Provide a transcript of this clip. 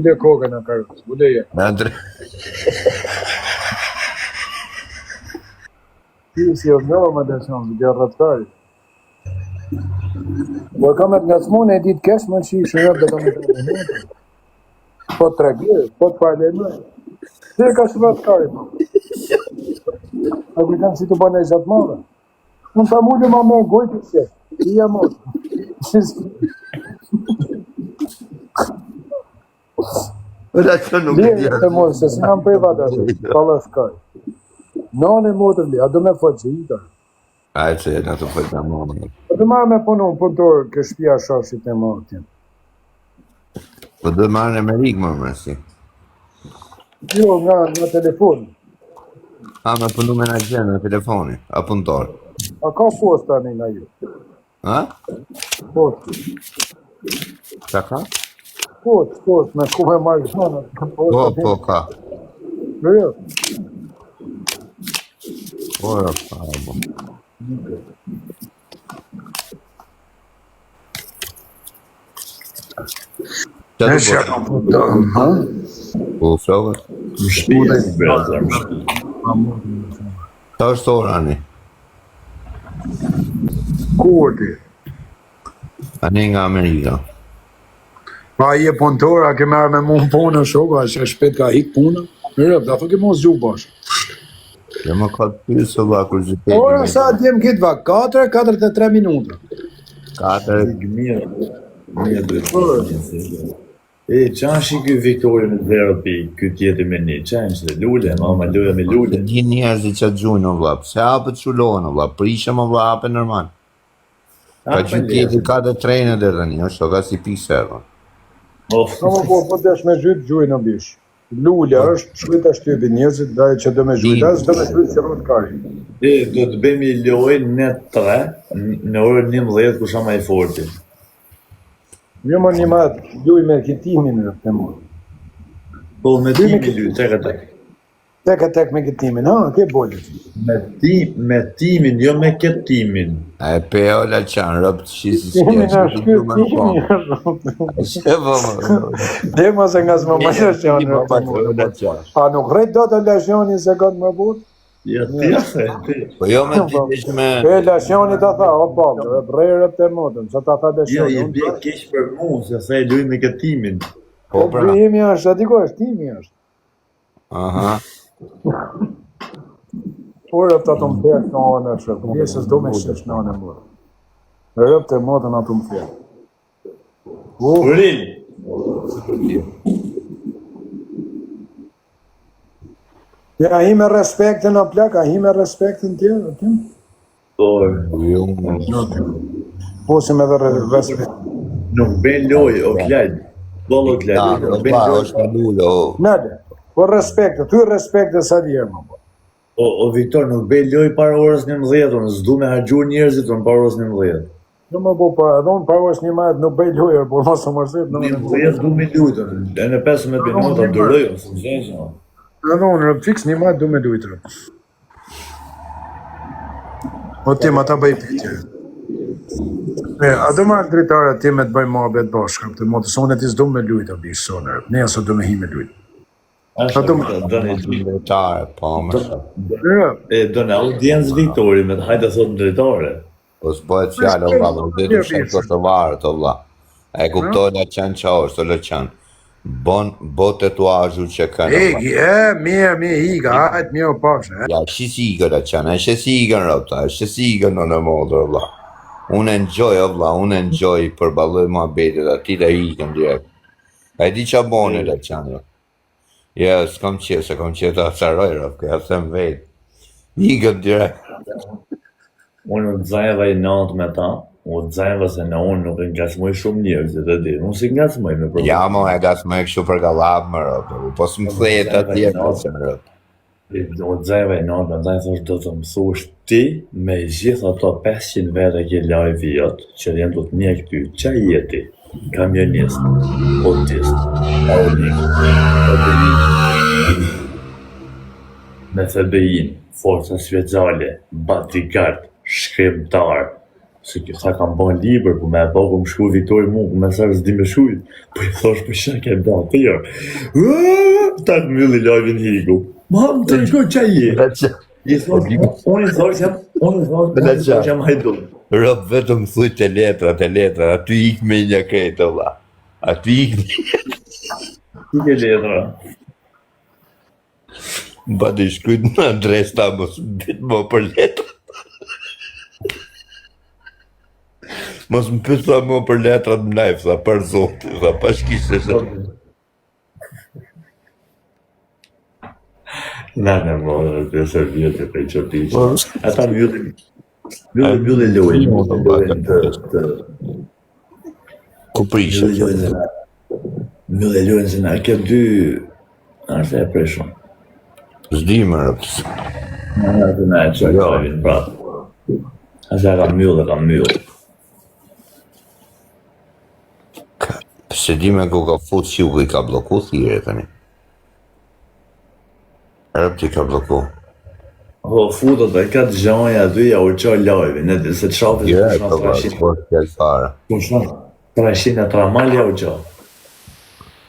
Ule kokën në karus, uleje. Ti si o njërë më desion, dhe rrëtkari. Po kam e të nga smone e ditë kesh më që i shërët dhe të më të më. Po të tregirë, po të pajle më. Se ka shë rrëtkari, po. A kujtan si të bënë e gjatë madhe. Unë ta mullu ma me gojtë që. I jam o. Lirë të morë, se si jam për vada të palashkaj. Nane motër li, a do me fëtë që i ta. Ajë që e në të fëtë në më. Po të marrë me punu, punëtorë kë shpia shashit e më atje. Po dhe marrë në Amerikë më mërësi. Jo, nga telefon. A me punu me në gjenë në telefoni, a punëtorë. A ka posta një nga ju? Ha? Post. Qa ka? Post, me ku me marrë shmanë. Po, ka. Jo. Po, ka, bo. Qa të bërë? Po, flogët? Më shpijë, brazër, më shpijë. Ta është orani? Kur ti? Ani nga Amerika. Pa i e punëtor, a ke merë me mund punë shoko, a që shpet ka hik punë? Mërëp, da fë ke mos gjuhë bashkë. Dhe më ka të pysë va kërgjipet. Ora sa djem kitë va, 4:43 minuta. 4. Mirë duhet të e, qa është ky Viktori me dhero pi, ky tjeti me një, qa është lule, mama luja me lule. Një njerëzi që gjujnë o vla, pse hapët qullohen o vla, prishëm o vla, hapën nërman. Ka që tjeti ka dhe trejnë dhe dhe një, është ka si pisë Po desh me gjytë gjujnë në bish. Lulja është shkujta shtypi njerëzit, dhe që do me gjujtë, asë do me gjujtë që rrët kari. E, do të bëmi lojë në 3, në orën 11, kusha ma i forti. Jo më një matë, luj me kitimin në të mërë. Po, me timin luj, tek. Tek me kitimin, ha, ke bollet. Me timin, jo me ketimin. A e peo la qanë, rëpë të shisi s'kja Timin që të është du me në po. Shë po më. Dhe më se nga s'më më lëshjoni. A nuk rejt do të lëshjoni se këtë më butë? Ja, ti. Po jo me ti që me... E lëshjoni të tha, o palë, e brejrë të motën, që ta tha lëshjoni. Jo, i bje keq për mu, se se luj me ketimin. Po pra. Imi është, atiko është, timi është. Aha. Po rëp të ato më thjerë në anë është, njësës do me shesh në anë e mërë. Rëp të motën ato më thjerë. Urin! Ja, hi me respektin o plak, a hi me respektin tjerë, tim? Po, si me dhe respekt. Nuk ben loj, o klaj. Bolo klaj, nuk ben loj. Nade, po respekte, ty respekte sa djerë më. O Viktor, nuk ben loj para orës 11, unë s'du me hargjur njerëzit unë para orës 11. Në më bo para, edhe unë para orës 11 nuk bej lojër, por mos të mërzit. 11 du me lujtën, e në 15 minuta dërëjën, së më zhenjë. Edhe unë fix 11 du me lujtër. O tim, ata bëj për tjerë. A do marrë dritare ti me të bëjmë më abet bashkë, këtë motë, se unë e ti s'du me lujtë, a bishë sonër, ne asë du me hi me lujtë. Do në audiencë Viktori me të hajtë thot në dritare. Po s'bojt fjallë, o vla, dhe të shenë Kosovarët, o vla. E kuptoj la qanë qa është, o la qanë. Bo tatuazhu që kanë. Mirë, higa, hajtë mirë o pashë. Ja, shësigën la qanë, e shësigën rëpta, e shësigën në në modër, o vla. Unë enjoy, o vla, unë enjoy për baloj ma betit, ati dhe hikën direkt. E di qa bone la qanë, ja, s'kom që të atëroj, rëpke, ja them vetë. Hikën direkt. Unë në dzajeva i natë me ta, unë dzajeva se në unë nuk e ngasmoj shumë njerëzit, dhe di, unë si ngasmoj me problem. Ja, mo, e ngasmoj kështu për galab më rëpë, po s'më thejt ati e kësë më rëpë. Unë dzajeva i natë, me dzajeva thosh do të mësush ti me gjithë ato 500 vete ke live jotë, që jenë do të një këty, qa jeti? Kamionist, autist, aunik, me FBI-n, forca speciale, bodyguard, shkrimtar, Se kjo sa kam bën libër, po me ato ku më shku Vitori mu, ku me sa s'di me shujt, po i thosh për shak e bën të jo. Ta të mbylli live-in hiku. Ma më të rikoj qa je. I thosh, unë i thosh jam hajdun. Rob vetëm thuj të letrat, aty ik me një krejtë, valla. Aty ik Ti ke letra. Ba të shkujt në adres ta mos më ditë më për letrat. Mos më pyet sa më për letrat në live, sa për zotin, sa pa shkishtë se... Në më dhe se vjetë për i qëtishë. Ata mbyllin lojnë të... Ku prishë? Mbyllin lojnë se na ke dy... Arse e preshon. Zdi më rëpës. Na e qëjtojnë, prapë. Ase ka mbyllë. Se di me ku ka fut që u i ka bloku thire tani. Rëp ti ka bloku. Po futët e ka të gjanja aty ja u qoj live, në dhe se të shafës Ja, ka ba, sport fjallë fare. 300 e tramal ja u qoj.